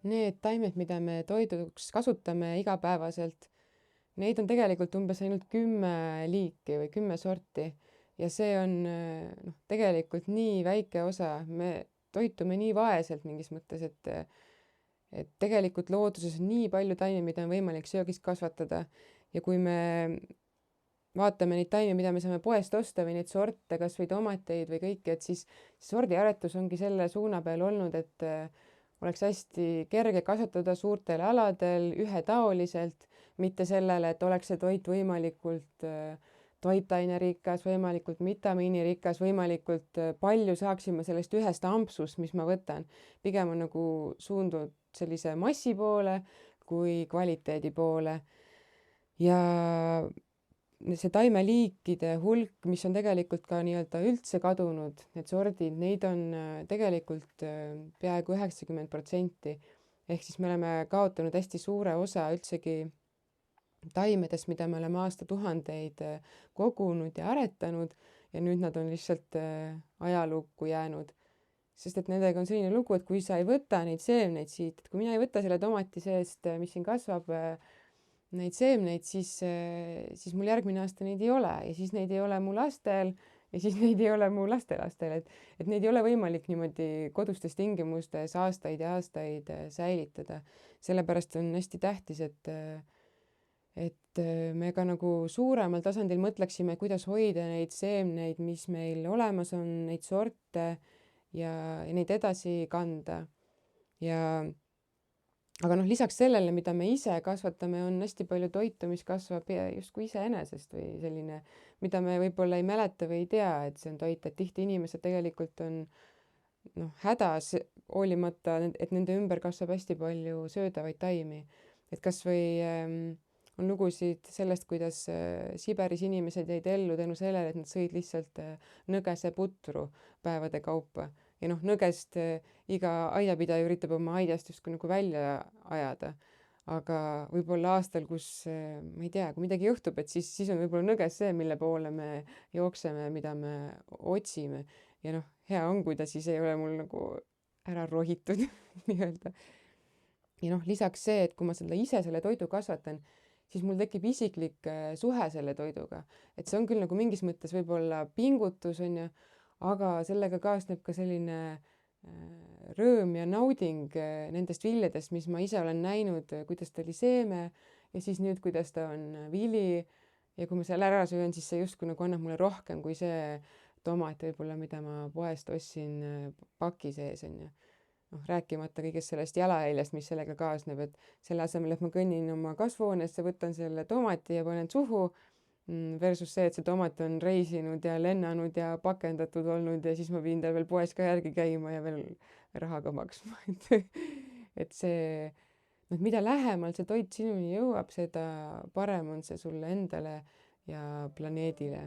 need taimed, mida me toiduks kasutame igapäevaselt, neid on tegelikult umbes ainult 10 liiki või 10 sorti ja see on tegelikult nii väike osa, me toitume nii vaeselt mingis mõttes, et tegelikult looduses on nii palju taimi, mida on võimalik söögist kasvatada ja kui me vaatame neid taimi, mida me saame poest osta või neid sorte, kas või tomateid või kõike, et siis sordiaretus ongi selle suuna peal olnud, et oleks hästi kerge kasvatada suurtel aladel ühetaoliselt, mitte sellele, et oleks see toit võimalikult toitainerikas, võimalikult vitamiinirikas, võimalikult palju saaksime sellest ühest ampsust, mis ma võtan. Pigem on nagu suundunud sellise massi poole kui kvaliteedi poole. Ja see taimeliikide hulk, mis on tegelikult ka nii-öelda üldse kadunud, need sordid, neid on tegelikult peaaegu 90%. Ehk siis me oleme kaotanud hästi suure osa üldsegi taimedest, mida me oleme aastatuhandeid kogunud ja aretanud ja nüüd nad on lihtsalt ajalukku jäänud. Sest et nendega on selline lugu, et kui sa ei võta neid seemneid siit, et kui mina ei võta selle tomati seest, mis siin kasvab, neid seemneid, siis mul järgmine aasta neid ei ole ja siis neid ei ole mu lastel ja siis neid ei ole mu lastelastel, et neid ei ole võimalik niimoodi kodustes tingimustes aastaid ja aastaid säilitada. Sellepärast on hästi tähtis, et me ka nagu suuremal tasandil mõtleksime, kuidas hoida neid seemneid, mis meil olemas on, neid sorte ja neid edasi kanda. Aga lisaks sellele, mida me ise kasvatame, on hästi palju toitu, mis kasvab justkui iseenesest või selline, mida me võib-olla ei mäleta või ei tea, et see on toit, et tihti inimesed tegelikult on hädas hoolimata, et nende ümber kasvab hästi palju söödavaid taimi. Et kas või on lugusid sellest, kuidas Siberis inimesed jäid ellu tänu sellele, et nad sõid lihtsalt nõgese putru päevade kaupa. Ja nõgest iga aiapidaja üritab oma aiast justkui nagu välja ajada. Aga võib-olla aastal, kus, ma ei tea, kui midagi juhtub, et siis on võib-olla nõges see, mille poole me jookseme, mida me otsime. Ja hea on, kui ta siis ei ole mul nagu ära rohitud nii-öelda. Ja lisaks see, et kui ma ise selle toidu kasvatan, siis mul tekib isiklik suhe selle toiduga. Et see on küll nagu mingis mõttes võib-olla pingutus, on ju, aga sellega kaasneb ka selline rõõm ja nauding nendest viljadest, mis ma ise olen näinud, kuidas ta oli seeme ja siis nüüd, kuidas ta on vili. Ja kui ma selle ära söön, siis see justkui nagu annab mulle rohkem kui see tomat võib-olla, mida ma poest ostsin paki sees, on ju. Rääkimata kõigest sellest jalajäljest, mis sellega kaasneb, et selle asemel, et ma kõnnin oma kasvuhoonesse, võtan selle tomati ja panen suhu, versus see, et see tomat on reisinud ja lennanud ja pakendatud olnud ja siis ma viin tal veel poes ka järgi käima ja veel rahaga maksma. Et see, mida lähemal see toit sinuni jõuab, seda parem on see sulle endale ja planeedile.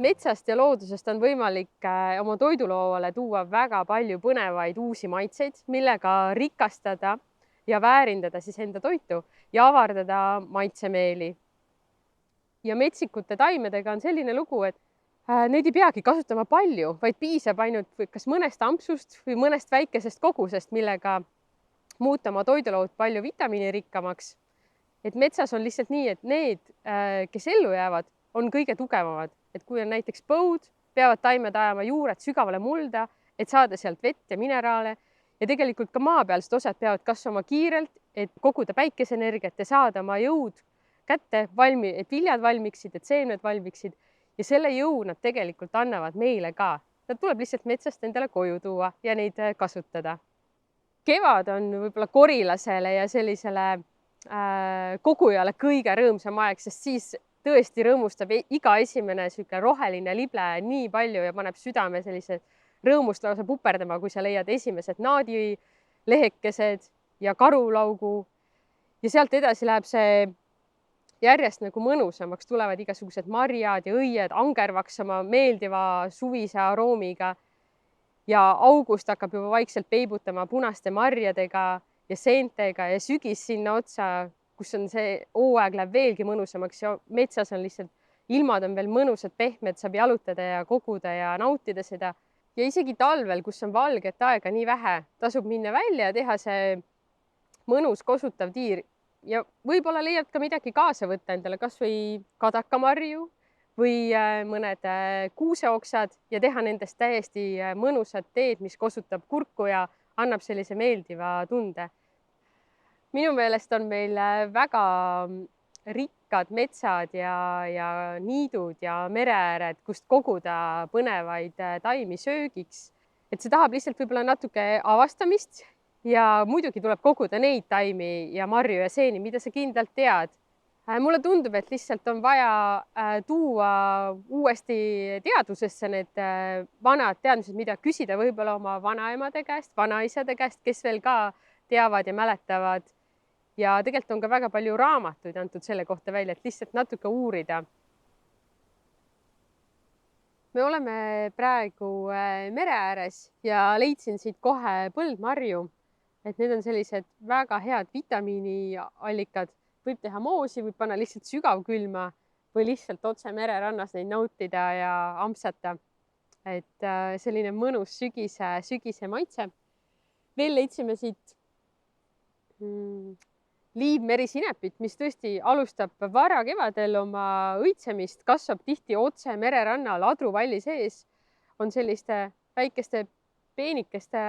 Metsast ja loodusest on võimalik oma toidulauale tuua väga palju põnevaid uusi maitseid, millega rikastada ja väärindada siis enda toitu ja avardada maitsemeeli. Ja metsikute taimedega on selline lugu, et neid ei peagi kasutama palju, vaid piisab ainult kas mõnest ampsust või mõnest väikesest kogusest, millega muuta oma toidulaud palju vitamiinirikkamaks. Et metsas on lihtsalt nii, et need, kes ellu jäävad, on kõige tugevamad. Et kui on näiteks põud, peavad taimed ajama juured sügavale mulda, et saada sealt vett ja mineraale. Ja tegelikult ka maapealsed osad peavad kasvama kiirelt, et koguda päikeseenergiat ja saada oma jõud kätte, et viljad valmiksid, et seemned valmiksid. Ja selle jõu nad tegelikult annavad meile ka. Nad tuleb lihtsalt metsast endale koju tuua ja neid kasutada. Kevad on võib-olla korilasele ja sellisele kogujale kõige rõõmsam aeg, sest siis tõesti rõõmustab iga esimene roheline lible nii palju ja paneb südame sellise rõõmust lausa puperdama, kui sa leiad esimesed naadilehekesed ja karulaugu. Ja sealt edasi läheb see järjest nagu mõnusamaks, tulevad igasugused marjad ja õied angervaks oma meeldiva suvise aroomiga. Ja august hakkab juba vaikselt peibutama punaste marjadega ja seentega ja sügis sinna otsa, kus on see hooaeg läheb veelgi mõnusamaks ja metsas on lihtsalt, ilmad on veel mõnusad, pehmed, saab jalutada ja koguda ja nautida seda. Ja isegi talvel, kus on valget aega nii vähe, tasub minna välja ja teha see mõnus kosutav tiir ja võib-olla leiad ka midagi kaasa võtta endale, kas või kadakamarju või mõned kuuseoksad ja teha nendest täiesti mõnusat teed, mis kosutab kurku ja annab sellise meeldiva tunde. Minu meelest on meil väga rikkad metsad ja niidud ja mereääred, kust koguda põnevaid taimi söögiks. Et see tahab lihtsalt võib-olla natuke avastamist ja muidugi tuleb koguda neid taimi ja marju ja seeni, mida sa kindlalt tead. Mulle tundub, et lihtsalt on vaja tuua uuesti teadvusesse need vanad teadmised, mida küsida võib-olla oma vanaemade käest, vanaisade käest, kes veel ka teavad ja mäletavad. Ja tegelikult on ka väga palju raamatuid antud selle kohta välja, et lihtsalt natuke uurida. Me oleme praegu mere ääres ja leidsin siit kohe põldmarju, et need on sellised väga head vitamiiniallikad. Võib teha moosi, võib panna lihtsalt sügavkülma või lihtsalt otse mererannas neid nautida ja ampsata. Et selline mõnus sügise maitse. Veel leidsime siit liivmerisinepit, mis tõesti alustab varakevadel oma õitsemist, kasvab tihti otse mererannal adruvalli sees, on selliste väikeste peenikeste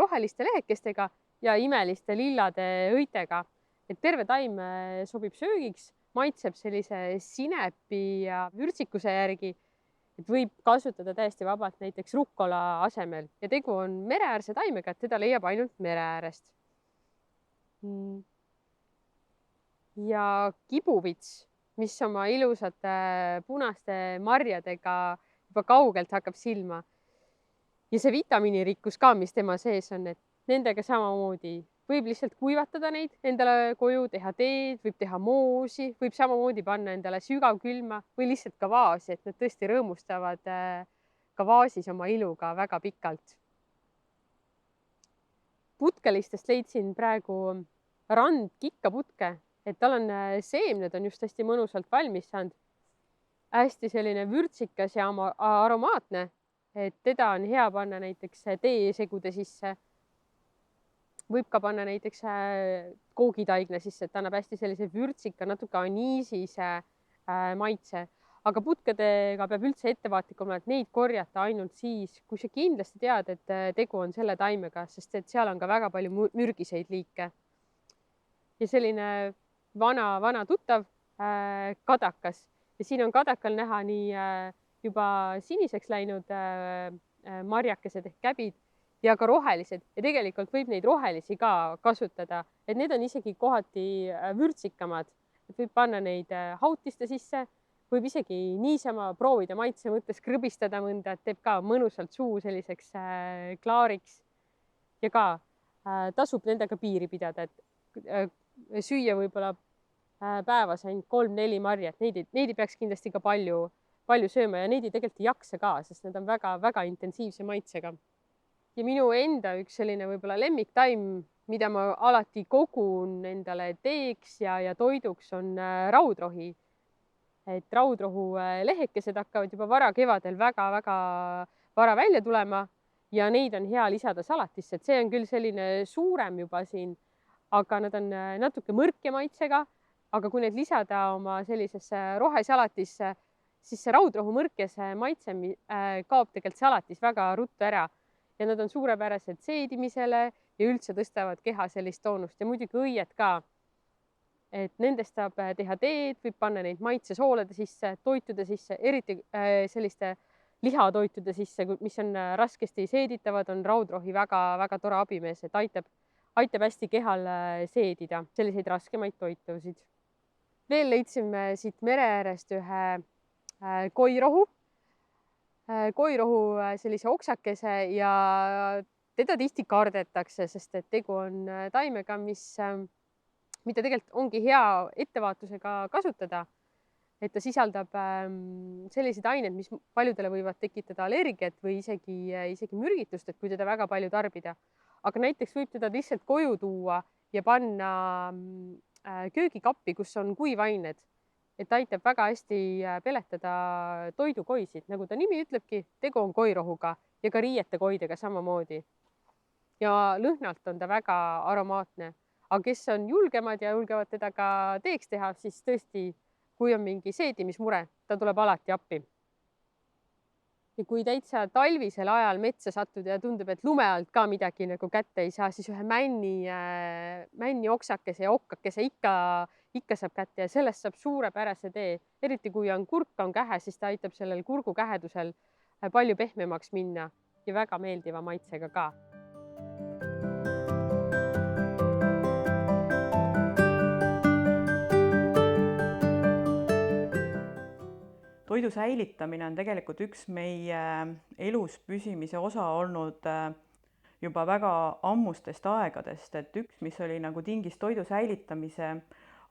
roheliste lehekestega ja imeliste lillade õitega. Et terve taim sobib söögiks, maitseb sellise sinepi ja vürtsikuse järgi, et võib kasutada täiesti vabalt näiteks rukkola asemel ja tegu on mereäärse taimega, et teda leiab ainult mere äärest. Ja kibuvits, mis oma ilusate punaste marjadega juba kaugelt hakkab silma. Ja see vitamiinirikkus ka, mis tema sees on, et nendega samamoodi võib lihtsalt kuivatada neid endale koju, teha teed, võib teha moosi, võib samamoodi panna endale sügavkülma või lihtsalt ka vaasi, et nad tõesti rõõmustavad ka vaasis oma iluga väga pikalt. Putkelistest leidsin praegu randkikkaputke, et tal on seemned on just hästi mõnusalt valmis saanud. Hästi selline vürtsikas ja aromaatne, et teda on hea panna näiteks teesegude sisse. Võib ka panna näiteks koogitaigna sisse, et annab hästi sellise vürtsika, natuke aniisise maitse. Aga putkedega peab üldse ettevaatlik olema, et neid korjata ainult siis, kui sa kindlasti tead, et tegu on selle taimega, sest et seal on ka väga palju mürgiseid liike. Ja selline vana tuttav kadakas ja siin on kadakal näha nii juba siniseks läinud marjakesed ehk käbid ja ka rohelised ja tegelikult võib neid rohelisi ka kasutada, et need on isegi kohati vürtsikamad, et võib panna neid hautiste sisse, võib isegi niisama proovida maitse mõttes krõbistada mõnda, et teeb ka mõnusalt suu selliseks klaariks ja ka tasub nendega piiri pidada, et süüa võib-olla päevas ainult 3-4 marjat, neid ei peaks kindlasti ka palju sööma ja neid ei tegelikult ei jaksa ka, sest need on väga intensiivse maitsega. Ja minu enda üks selline võib-olla lemmiktaim, mida ma alati kogun endale teeks ja toiduks, on raudrohi. Et raudrohu lehekesed hakkavad juba varakevadel väga vara välja tulema ja neid on hea lisada salatisse, et see on küll selline suurem juba siin, aga nad on natuke mõrke maitsega, aga kui need lisada oma sellisesse rohesalatisse, siis see raudrohu mõrkese maitse kaob tegelikult salatis väga ruttu ära ja nad on suurepärased seedimisele ja üldse tõstavad keha sellist toonust ja muidugi õied ka. Et nendest saab teha teed, võib panna neid maitsesoolade sisse, toitude sisse, eriti selliste lihatoitude sisse, mis on raskesti seeditavad, on raudrohi väga tore abimees, et aitab hästi kehal seedida selliseid raskemaid toitusid. Veel leidsime siit mere äärest ühe koirohu sellise oksakese ja teda tihti kardetakse, sest et tegu on taimega, mida tegelikult ongi hea ettevaatusega kasutada, et ta sisaldab selliseid aineid, mis paljudele võivad tekitada allergiat või isegi mürgitust, et kui teda väga palju tarbida. Aga näiteks võib teda lihtsalt koju tuua ja panna köögikappi, kus on kuivained, et aitab väga hästi peletada toidukoisid, nagu ta nimi ütlebki, tegu on koirohuga ja ka riiete koidega samamoodi. Ja lõhnalt on ta väga aromaatne, aga kes on julgemad ja julgevad teda ka teeks teha, siis tõesti, kui on mingi seedimismure, ta tuleb alati appi. Ja kui täitsa talvisel ajal metsa sattuda ja tundub, et lume alt ka midagi nagu kätte ei saa, siis ühe männi oksakese ja okkakese ikka saab kätte ja sellest saab suurepärase tee. Eriti kui on kurk on kähe, siis ta aitab sellel kurgu kähedusel palju pehmemaks minna ja väga meeldiva maitsega ka. Toidu säilitamine on tegelikult üks meie elus püsimise osa olnud juba väga ammustest aegadest, et üks, mis oli nagu tingis toidu säilitamise,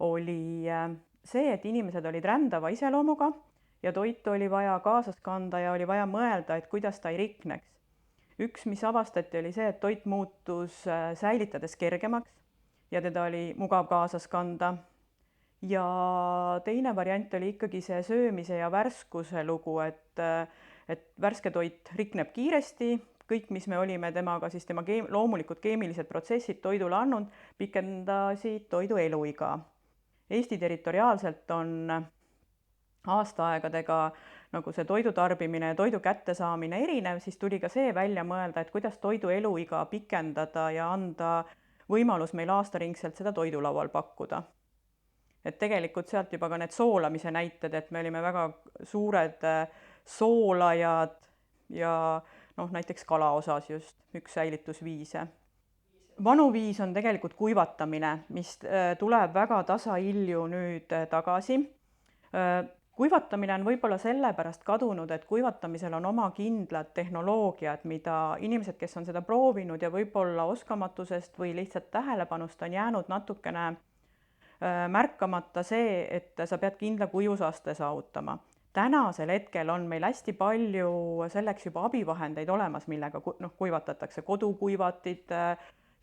oli see, et inimesed olid rändava iseloomuga ja toitu oli vaja kaasas kanda ja oli vaja mõelda, et kuidas ta ei rikneks. Üks, mis avastati, oli see, et toit muutus säilitades kergemaks ja teda oli mugav kaasas kanda. Ja teine variant oli ikkagi see söömise ja värskuse lugu, et värske toit rikneb kiiresti, kõik, mis me olime temaga, siis tema loomulikud keemilised protsessid toidule andnud, pikendasid toidu eluiga. Eesti territoriaalselt on aastaaegadega nagu see toidu tarbimine ja toidu kättesaamine erinev, siis tuli ka see välja mõelda, et kuidas toidu eluiga pikendada ja anda võimalus meil aastaringselt seda toidulaual pakkuda. Et tegelikult sealt juba ka need soolamise näited, et me olime väga suured soolajad ja näiteks kala osas just üks säilitusviise. Vanuviis on tegelikult kuivatamine, mis tuleb väga tasahilju nüüd tagasi. Kuivatamine on võib-olla sellepärast kadunud, et kuivatamisel on oma kindlad tehnoloogiad, mida inimesed, kes on seda proovinud ja võib-olla oskamatusest või lihtsalt tähelepanust on jäänud natukene märkamata see, et sa pead kindla kuivusaste saavutama. Tänasel hetkel on meil hästi palju selleks juba abivahendeid olemas, millega kuivatatakse kodukuivatid,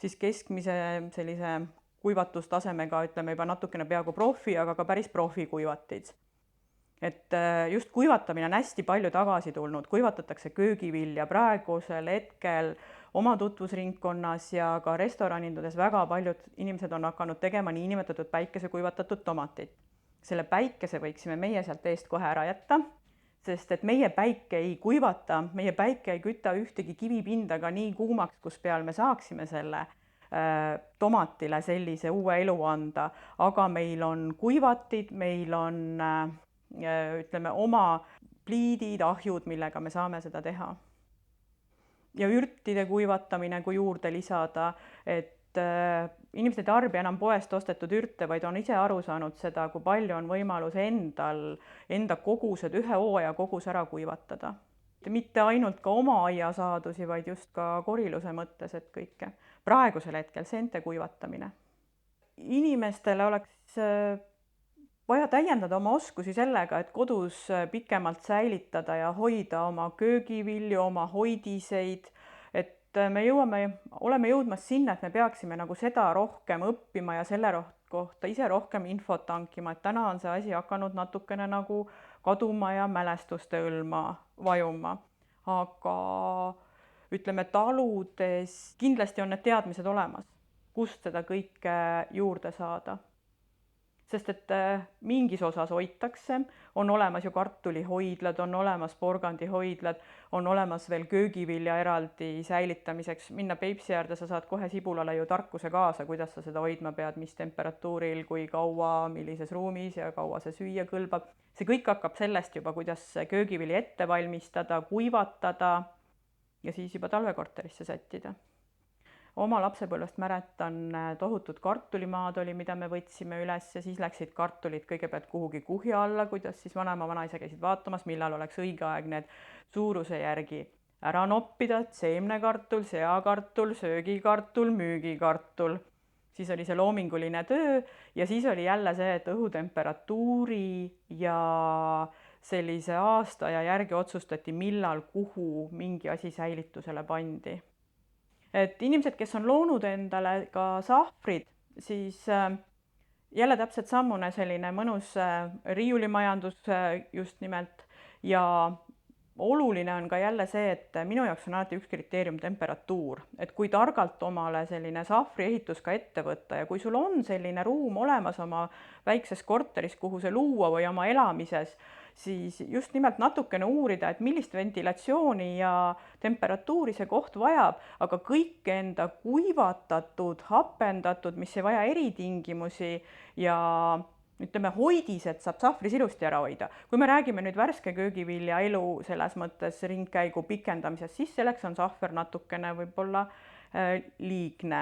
siis keskmise sellise kuivatustasemega, ütleme juba natukene peaaegu profi, aga ka päris profikuivatid. Et just kuivatamine on hästi palju tagasi tulnud, kuivatatakse köögivilja praegusel hetkel oma tutvusringkonnas ja ka restoranindades väga paljud inimesed on hakanud tegema niinimetatud päikesekuivatatud tomatit. Selle päikese võiksime meie sealt eest kohe ära jätta, sest et meie päike ei kuivata, meie päike ei küta ühtegi kivipinda ka nii kuumaks, kus peal me saaksime selle tomatile sellise uue elu anda, aga meil on kuivatid, meil on ütleme oma pliidid, ahjud, millega me saame seda teha. Ja ürtide kuivatamine, kui juurde lisada, et inimesed ei tarbi enam poest ostetud ürte, vaid on ise aru saanud seda, kui palju on võimalus enda kogused, ühe hooaja kogus ära kuivatada. Mitte ainult ka oma aiasaadusi, vaid just ka koriluse mõttes, et kõike. Praegusel hetkel seente kuivatamine. Inimestele oleks vaja täiendada oma oskusi sellega, et kodus pikemalt säilitada ja hoida oma köögivilju, oma hoidiseid, et me oleme jõudmas sinna, et me peaksime nagu seda rohkem õppima ja selle kohta ise rohkem infot tankima, et täna on see asi hakanud natukene nagu kaduma ja mälestuste õlma vajuma. Aga ütleme, taludes kindlasti on need teadmised olemas, kust seda kõike juurde saada. Sest et mingis osas hoitakse, on olemas ju kartulihoidlad, on olemas porgandihoidlad, on olemas veel köögivilja eraldi säilitamiseks. Minna Peipsi äärde, sa saad kohe sibulale ju tarkuse kaasa, kuidas sa seda hoidma pead, mis temperatuuril, kui kaua, millises ruumis ja kaua see süüa kõlbab. See kõik hakkab sellest juba, kuidas köögivili ette valmistada, kuivatada ja siis juba talvekorterisse sättida. Oma lapsepõlvest mäletan, tohutud kartulimaad oli, mida me võtsime üles ja siis läksid kartulid kõigepealt kuhugi kuhja alla, kuidas siis vanaisa käisid vaatamas, millal oleks õige aeg need suuruse järgi ära noppida, seemnekartul, seakartul, söögikartul, müügikartul. Siis oli see loominguline töö ja siis oli jälle see, et õhutemperatuuri ja sellise aasta ja järgi otsustati, millal kuhu mingi asi säilitusele pandi. Et inimesed, kes on loonud endale ka sahvrid, siis jälle täpselt sammune selline mõnus riiulimajandus just nimelt ja oluline on ka jälle see, et minu jaoks on alati üks kriteerium temperatuur, et kui targalt omale selline sahvriehitus ka ette võtta ja kui sul on selline ruum olemas oma väikses korteris, kuhu see luua või oma elamises, siis just nimelt natukene uurida, et millist ventilatsiooni ja temperatuuri see koht vajab, aga kõik enda kuivatatud, hapendatud, mis ei vaja eritingimusi ja ütleme, hoidised saab sahvris ilusti ära hoida. Kui me räägime nüüd värske köögivilja elu selles mõttes ringkäigu pikendamisest, siis selleks on sahver natukene võib-olla liigne.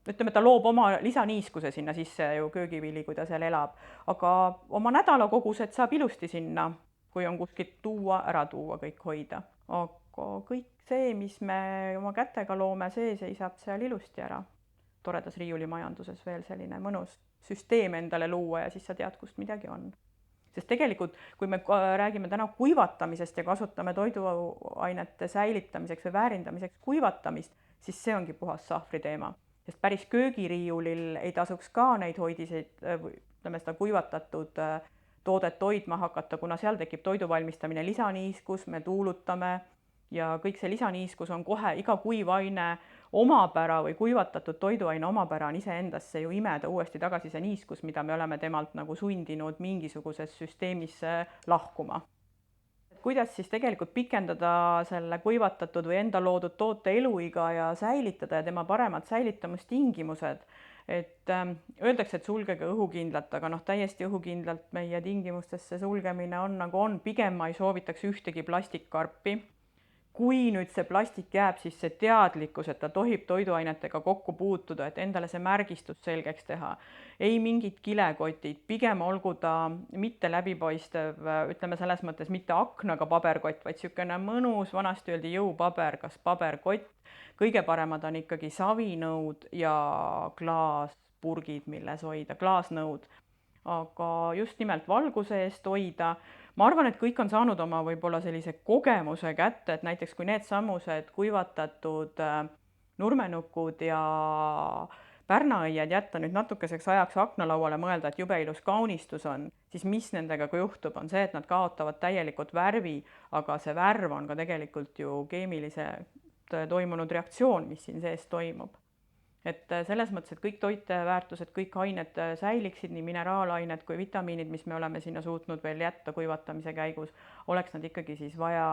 Ütleme, ta loob oma lisaniiskuse sinna sisse ju köögivili, kui ta seal elab, aga oma nädalakogused saab ilusti sinna, kui on kuskilt tuua, ära tuua, kõik hoida. Aga kõik see, mis me oma kätega loome, see seisab seal ilusti ära. Toredas riiulimajanduses veel selline mõnus süsteem endale luua ja siis sa tead, kust midagi on. Sest tegelikult, kui me räägime täna kuivatamisest ja kasutame toiduainete säilitamiseks või väärindamiseks kuivatamist, siis see ongi puhas sahvri teema. Sest päris köögiriiulil ei tasuks ka neid hoidiseid, ütleme seda kuivatatud toodet hoidma hakata, kuna seal tekib toidu valmistamine lisaniiskus, me tuulutame ja kõik see lisaniiskus on kohe iga kuivaine omapära või kuivatatud toiduaine omapära on iseendasse ju imeda uuesti tagasi see niiskus, mida me oleme temalt nagu sundinud mingisuguses süsteemis lahkuma. Kuidas siis tegelikult pikendada selle kuivatatud või enda loodud toote eluiga ja säilitada ja tema paremad säilitamistingimused, et öeldakse, et sulgege õhukindlalt, aga täiesti õhukindlalt meie tingimustesse sulgemine on nagu on, pigem ma ei soovitaks ühtegi plastikkarpi. Kui nüüd see plastik jääb, siis see teadlikkus, et ta tohib toiduainetega kokku puutuda, et endale see märgistus selgeks teha. Ei mingid kilekotid, pigem olgu ta mitte läbipaistev, ütleme selles mõttes mitte aknaga paberkott, vaid niisugune mõnus, vanasti öeldi jõupaber, kas paberkott. Kõige paremad on ikkagi savinõud ja klaaspurgid, milles hoida, klaasnõud. Aga just nimelt valguse eest hoida. Ma arvan, et kõik on saanud oma võib-olla sellise kogemuse kätte, et näiteks kui need sammused kuivatatud nurmenukud ja pärnaõied jätta nüüd natukeseks ajaks aknalauale mõelda, et jube ilus kaunistus on, siis mis nendega ka juhtub, on see, et nad kaotavad täielikult värvi, aga see värv on ka tegelikult ju keemiliselt toimunud reaktsioon, mis siin sees toimub. Et selles mõttes, et kõik toiteväärtused, kõik ained säiliksid, nii mineraalained kui vitamiinid, mis me oleme sinna suutnud veel jätta kuivatamise käigus, oleks nad ikkagi siis vaja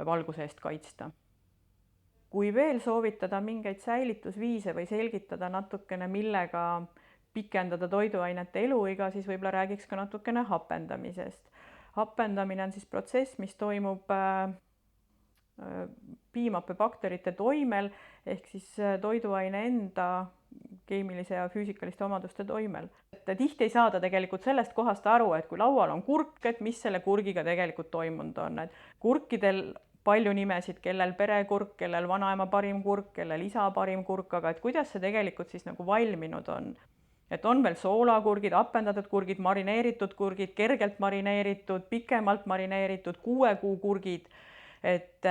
valguse eest kaitsta. Kui veel soovitada mingeid säilitusviise või selgitada natukene, millega pikendada toiduainete eluiga, siis võib-olla räägiks ka natukene hapendamisest. Hapendamine on siis protsess, mis toimub piimappebakterite toimel ehk siis toiduaine enda keemilise ja füüsikaliste omaduste toimel. Tihti ei saada tegelikult sellest kohast aru, et kui laual on kurk, et mis selle kurgiga tegelikult toimunud on. Et kurkidel palju nimesid, kellel perekurk, kellel vanaema parim kurk, kellel isa parim kurk, aga et kuidas see tegelikult siis nagu valminud on. Et on veel soolakurgid, hapendatud kurgid, marineeritud kurgid, kergelt marineeritud, pikemalt marineeritud, 6 kuu kurgid. Et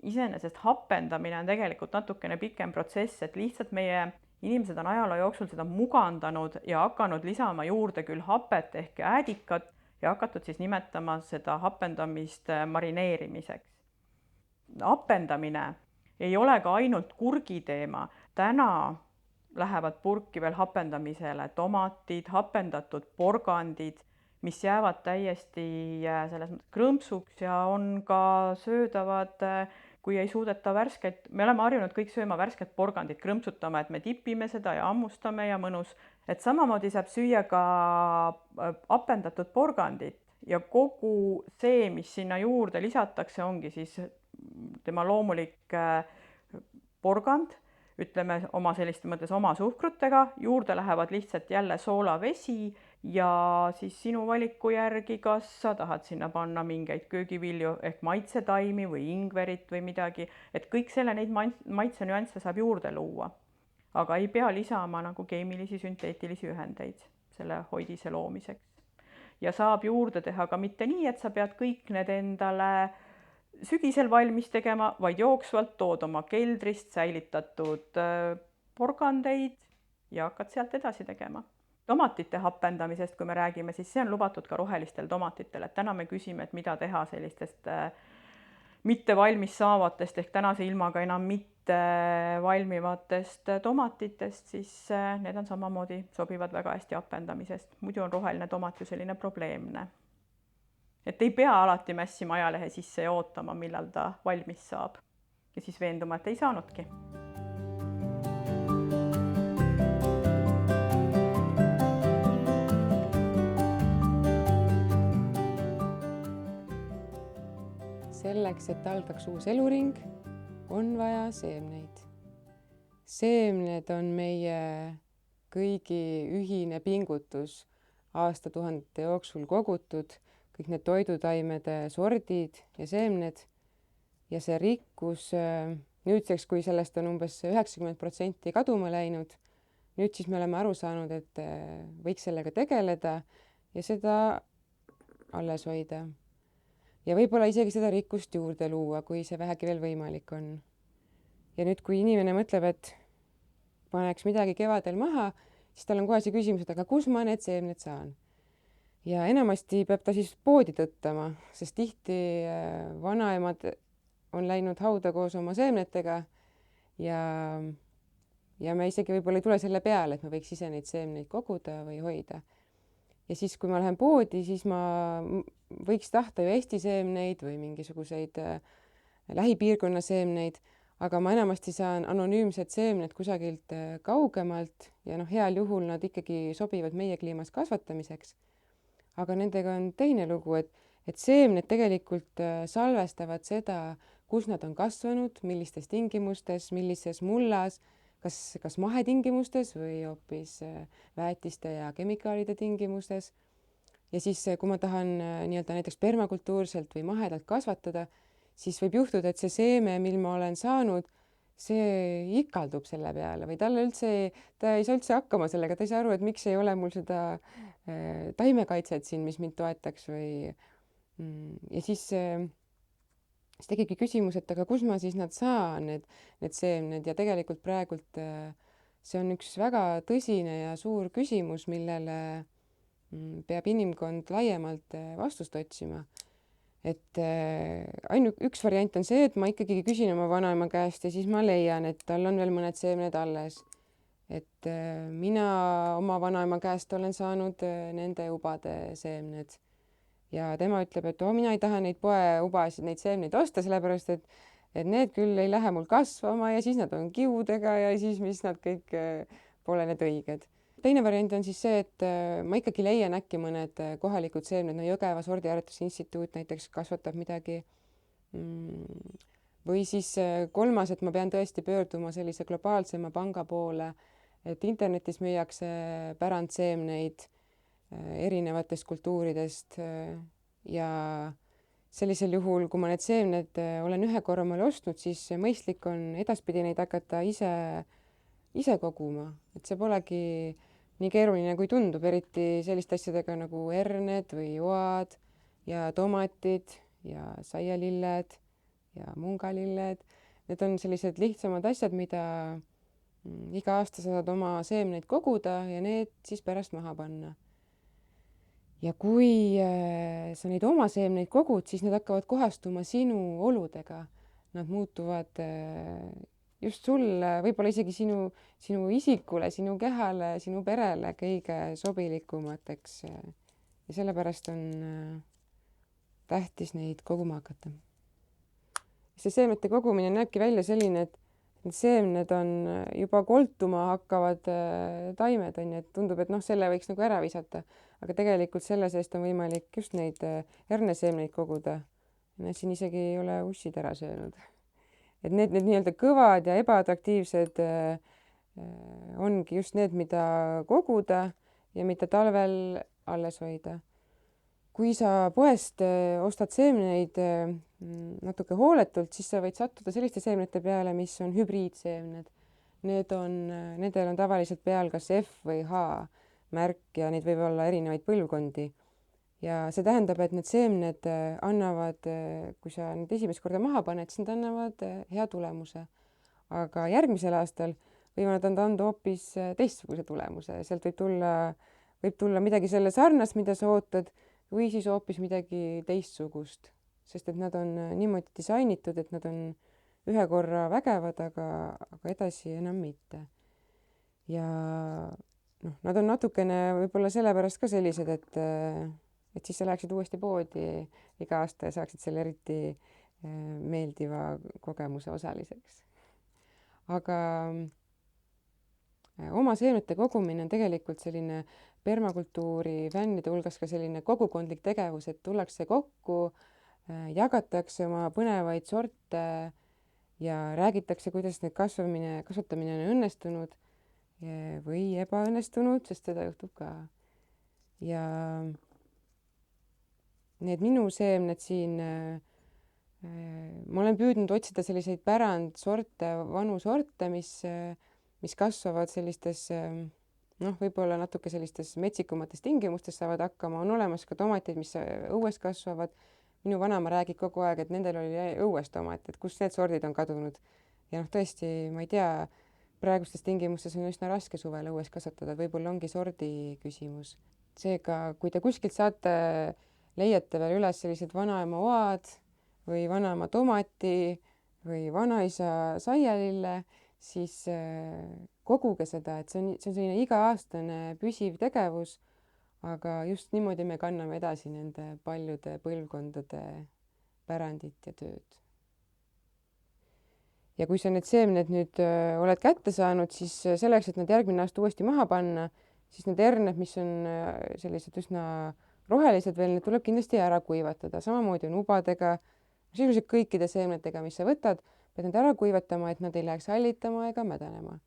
iseenesest hapendamine on tegelikult natukene pikem protsess, et lihtsalt meie inimesed on ajaloo jooksul seda mugandanud ja hakanud lisama juurde küll hapet ehk äädikat ja hakatud siis nimetama seda hapendamist marineerimiseks. Hapendamine ei ole ka ainult kurgi teema. Täna lähevad purki veel hapendamisele tomatid, hapendatud porgandid, mis jäävad täiesti selles mõttes krõmpsuks ja on ka söödavad, kui ei suudeta värsket, me oleme harjunud kõik sööma värsket porgandit, krõmpsutama, et me tipime seda ja hammustame ja mõnus. Et samamoodi saab süüa ka hapendatud porgandit ja kogu see, mis sinna juurde lisatakse, ongi siis tema loomulik porgand, ütleme oma selliste mõttes oma suhkrutega, juurde lähevad lihtsalt jälle soolavesi ja siis sinu valiku järgi, kas sa tahad sinna panna mingeid köögivilju ehk maitsetaimi või ingverit või midagi, et kõik selle neid maitsenüansse saab juurde luua. Aga ei pea lisama nagu keemilisi sünteetilisi ühendeid selle hoidise loomiseks. Ja saab juurde teha ka mitte nii, et sa pead kõik need endale sügisel valmis tegema, vaid jooksvalt tood oma keldrist säilitatud porgandeid ja hakkad sealt edasi tegema. Tomatite hapendamisest, kui me räägime, siis see on lubatud ka rohelistel tomatitel, et täna me küsime, et mida teha sellistest mitte valmis saavatest ehk tänase ilmaga enam mitte valmivatest tomatitest, siis need on samamoodi, sobivad väga hästi hapendamisest. Muidu on roheline tomat ju selline probleemne. Et ei pea alati mässima ajalehe sisse ja ootama, millal ta valmis saab. Ja siis veenduma, et ei saanudki. Selleks, et algaks uus eluring, on vaja seemneid. Seemned on meie kõigi ühine pingutus aastatuhandete jooksul kogutud, kõik need toidutaimede sordid ja seemned. Ja see rikkus nüüdseks, kui sellest on umbes 90% kaduma läinud, nüüd siis me oleme aru saanud, et võiks sellega tegeleda ja seda alles hoida. Ja võib-olla isegi seda rikkust juurde luua, kui see vähegi veel võimalik on. Ja nüüd, kui inimene mõtleb, et paneks midagi kevadel maha, siis tal on kohe see küsimus, et aga kus ma need seemned saan? Ja enamasti peab ta siis poodi tõttama, sest tihti vanaemad on läinud hauda koos oma seemnetega ja me isegi võib-olla ei tule selle peale, et me võiks ise neid seemneid koguda või hoida. Ja siis, kui ma lähen poodi, siis ma võiks tahta ju Eesti seemneid või mingisuguseid lähipiirkonna seemneid, aga ma enamasti saan anonüümsed seemned kusagilt kaugemalt ja heal juhul nad ikkagi sobivad meie kliimas kasvatamiseks. Aga nendega on teine lugu, et seemned tegelikult salvestavad seda, kus nad on kasvanud, millistes tingimustes, millises mullas, kas mahetingimustes või hoopis väetiste ja kemikaalide tingimustes. Ja siis, kui ma tahan näiteks permakultuurselt või mahedalt kasvatada, siis võib juhtuda, et see seeme, mil ma olen saanud, see ikaldub selle peale või ta ei saa üldse hakkama sellega, ta ei saa aru, et miks ei ole mul seda taimekaitset siin, mis mind toetaks või. Ja siis tekibki küsimus, et aga kus ma siis nad saan, need seemned ja tegelikult praegult see on üks väga tõsine ja suur küsimus, millele peab inimkond laiemalt vastust otsima. Et ainult üks variant on see, et ma ikkagi küsin oma vanaema käest ja siis ma leian, et tal on veel mõned seemned alles. Et mina oma vanaema käest olen saanud nende ubade seemned ja tema ütleb, et mina ei taha neid poeubasid, neid seemneid osta, sellepärast et need küll ei lähe mul kasvama ja siis nad on kiudega ja siis mis nad kõik pole need õiged. Teine variant on siis see, et ma ikkagi leian äkki mõned kohalikud seemned, Jõgeva sordiaretusinstituut näiteks kasvatab midagi. Või siis kolmas, et ma pean tõesti pöörduma sellise globaalsema panga poole, et internetis müüakse pärandseemneid erinevatest kultuuridest ja sellisel juhul, kui ma need seemned olen ühe korra omale ostnud, siis mõistlik on edaspidi neid hakata ise koguma, et see polegi nii keeruline, kui tundub, eriti selliste asjadega nagu herned või oad ja tomatid ja saialilled ja mungalilled. Need on sellised lihtsamad asjad, mida iga aasta saad oma seemneid koguda ja need siis pärast maha panna. Ja kui sa neid oma seemneid kogud, siis need hakkavad kohastuma sinu oludega. Nad muutuvad just sulle, võib-olla isegi sinu isikule, sinu kehale, sinu perele kõige sobilikumateks. Ja sellepärast on tähtis neid koguma hakata. See seemnete kogumine näebki välja selline, et need seemned on juba koltuma hakkavad taimed, et tundub, et selle võiks nagu ära visata. Aga tegelikult selle seest on võimalik just neid herneseemneid koguda. Need siin isegi ei ole ussid ära söönud. Et need nii-öelda kõvad ja ebaatraktiivsed ongi just need, mida koguda ja mida talvel alles hoida. Kui sa poest ostad seemneid natuke hooletult, siis sa võid sattuda selliste seemnete peale, mis on hübriidseemned. Nendel on tavaliselt peal kas F või H märk ja neid võib olla erinevaid põlvkondi. Ja see tähendab, et need seemned annavad, kui sa need esimest korda maha paned, siis nad annavad hea tulemuse. Aga järgmisel aastal, võivad nad anda hoopis teistsuguse tulemuse, sealt võib tulla midagi selle sarnast, mida sa ootad, või siis hoopis midagi teistsugust, sest et nad on niimoodi disainitud, et nad on ühe korra vägevad, aga edasi enam mitte. Ja noh, nad on natukene võib-olla sellepärast ka sellised, et siis sa läheksid uuesti poodi iga aasta ja saaksid selle eriti meeldiva kogemuse osaliseks. Aga oma seemnete kogumine on tegelikult selline permakultuuri fännide hulgas ka selline kogukondlik tegevus, et tullakse kokku, jagatakse oma põnevaid sorte ja räägitakse, kuidas need kasvatamine on õnnestunud või ebaõnnestunud, sest seda juhtub ka. Ja need minu seemned siin, ma olen püüdnud otsida selliseid pärandsorte, vanu sorte, mis kasvavad sellistes võib-olla natuke sellistes metsikumates tingimustes saavad hakkama. On olemas ka tomatid, mis õues kasvavad. Minu vanaema räägib kogu aeg, et nendel oli õues tomat, et kus need sordid on kadunud. Ja tõesti, ma ei tea, praegustes tingimustes on üsna raske suvel õues kasvatada, võib-olla ongi sordi küsimus. Seega, kui te kuskilt leiate veel üles sellised vanaema oad või vanaema tomati või vanaisa saialille, siis koguge seda, et see on selline iga-aastane püsiv tegevus, aga just niimoodi me kanname edasi nende paljude põlvkondade pärandit ja tööd. Ja kui sa need seemned nüüd oled kätte saanud, siis selleks, et nad järgmine aasta uuesti maha panna, siis need herned, mis on sellised üsna rohelised veel, need tuleb kindlasti ära kuivatada. Samamoodi on ubadega, sisuliselt kõikide seemnetega, mis sa võtad, pead need ära kuivatama, et nad ei läheks hallitama ega mädanema.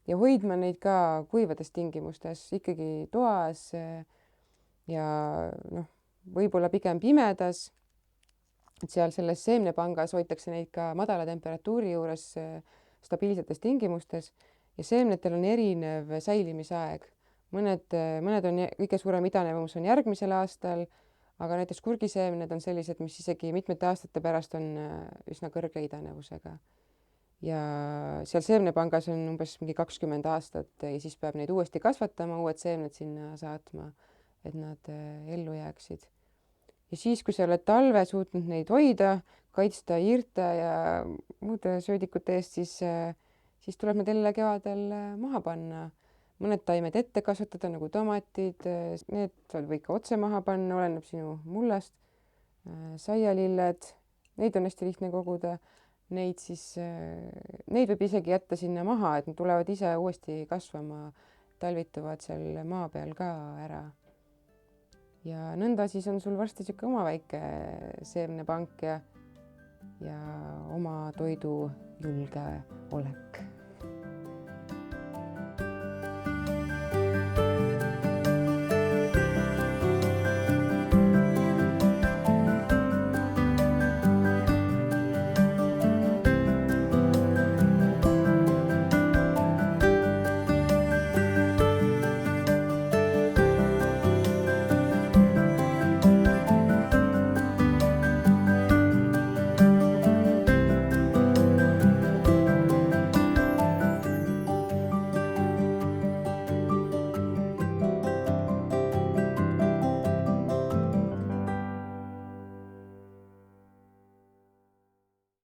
Ja hoidma neid ka kuivades tingimustes, ikkagi toas ja võib-olla pigem pimedas. Et seal selles seemnepangas hoitakse neid ka madala temperatuuri juures stabiilsetes tingimustes ja seemnetel on erinev säilimisaeg. Mõned on kõige suurem idanevumus on järgmisel aastal, aga näiteks kurgiseemned on sellised, mis isegi mitmete aastate pärast on üsna kõrge idanevusega. Ja seal seemnepangas on umbes mingi 20 aastat ja siis peab neid uuesti kasvatama, uued seemned sinna saatma, et nad ellu jääksid. Ja siis, kui sa oled talve suutnud neid hoida, kaitsta hiirte ja muude söödikute eest, siis tuleb need jälle kevadel maha panna. Mõned taimed ette kasvatada, nagu tomatid, need võib ka otse maha panna, oleneb sinu mullast. Saialilled, neid on hästi lihtne koguda. Neid võib isegi jätta sinna maha, et nad tulevad ise uuesti kasvama, talvituvad seal maa peal ka ära. Ja nõnda siis on sul varsti siuke oma väike seemnepank ja oma toidu julgeolek.